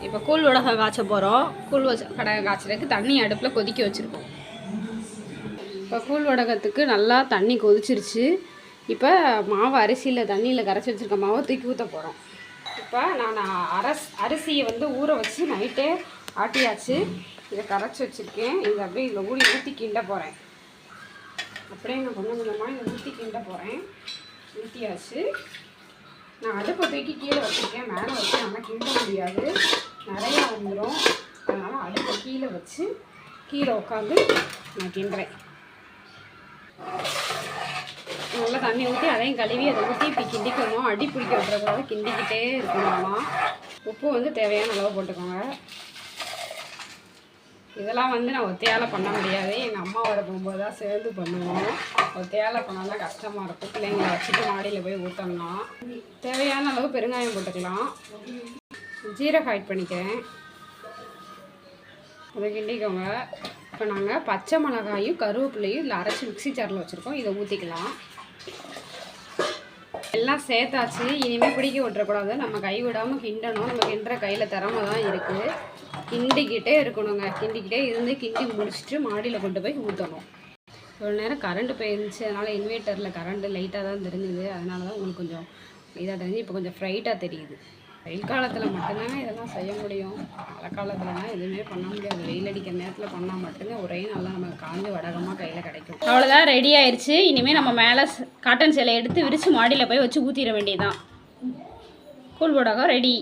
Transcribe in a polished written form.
இப்போ கூழ் வடகம் காய்ச்ச போகிறோம். கூழ் வடகம் காய்ச்சறதுக்கு தண்ணி அடுப்பில் கொதிக்க வச்சுருக்கோம். இப்போ கூழ் வடகத்துக்கு நல்லா தண்ணி கொதிச்சிருச்சு. இப்போ மாவு அரிசியில் தண்ணியில் கரைச்சி வச்சுருக்க மாவை தூக்கி ஊற்ற போகிறோம். இப்போ நான் அரிசியை வந்து ஊற வச்சு நைட்டே ஆட்டியாச்சு. இதை கரைச்சி வச்சுருக்கேன். இதை அப்படியே இதில் ஊற்றி கிண்ட போகிறேன். அப்படியே நான் கொஞ்சம் கொஞ்சமாக இதை ஊற்றி கிண்ட போகிறேன். ஊற்றியாச்சு. நான் அடுப்பை தூக்கி கீழே வச்சுருக்கேன். மேலே வச்சு நல்லா கிண்ட முடியாது, நிறையா வந்துடும். அதனால் அடுப்பை கீழே வச்சு கீழே உட்காந்து நான் கிண்டுறேன். நல்லா தண்ணி ஊற்றி அதையும் கழுவி அதை ஊற்றி இப்படி கிண்டிக்கணும். அடி பிடிக்க விட்டுறக்கூடாது, கிண்டிக்கிட்டே இருக்கணுமா. உப்பு வந்து தேவையான அளவு போட்டுக்கோங்க. இதெல்லாம் வந்து நான் ஒத்தையால் பண்ண முடியாது. எங்கள் அம்மா வர போகும்போது தான் சேர்ந்து பண்ணுவோம். ஒத்தையால் பண்ணால் கஷ்டமாக இருக்கும். பிள்ளைங்களை வச்சுட்டு மாடியில் போய் ஊற்றோம்னா. தேவையான அளவு பெருங்காயம் போட்டுக்கலாம். ஜீரகம் ஆட் பண்ணிக்கிறேன். அதை கிண்டிக்கோங்க. இப்போ நாங்கள் பச்சை மிளகாயும் கருவேப்பிலையும் இதில் அரைச்சி மிக்ஸி ஜாரில் வச்சுருக்கோம். இதை ஊற்றிக்கலாம். எல்லாம் சேர்த்தாச்சு. இனிமேல் பிடிக்க விட்டுறக்கூடாது. நம்ம கை விடாமல் கிண்டணும். நம்ம கிண்டுற கையில் திறமை தான் இருக்குது. கிண்டிக்கிட்டே இருக்கணுங்க. கிண்டிக்கிட்டே இருந்து கிண்டி முடிச்சுட்டு மாடியில் கொண்டு போய் ஊற்றணும். ஒரு நேரம் கரண்ட்டு போயிருந்துச்சு. அதனால் இன்வெர்ட்டரில் கரண்ட்டு லைட்டாக தான் தெரிஞ்சுது. அதனால தான் உங்களுக்கு கொஞ்சம் இதாக தெரிஞ்சு இப்போ கொஞ்சம் ஃப்ரைட்டாக தெரியுது. வெயில் காலத்தில் மட்டும்தாங்க இதெல்லாம் செய்ய முடியும். மழை காலத்துலலாம் எதுவுமே பண்ண முடியாது. வெயில் அடிக்கிற நேரத்தில் பண்ணால் மட்டும்தான் ஒரே நல்லா நமக்கு காஞ்ச வடகமாக கையில் கிடைக்கும். அவ்வளோதான், ரெடி ஆயிடுச்சு. இனிமேல் நம்ம மேலே காட்டன் சேலை எடுத்து விரித்து மாடியில் போய் வச்சு ஊற்றிட வேண்டியதுதான். கூழ் வடகம் ரெடி.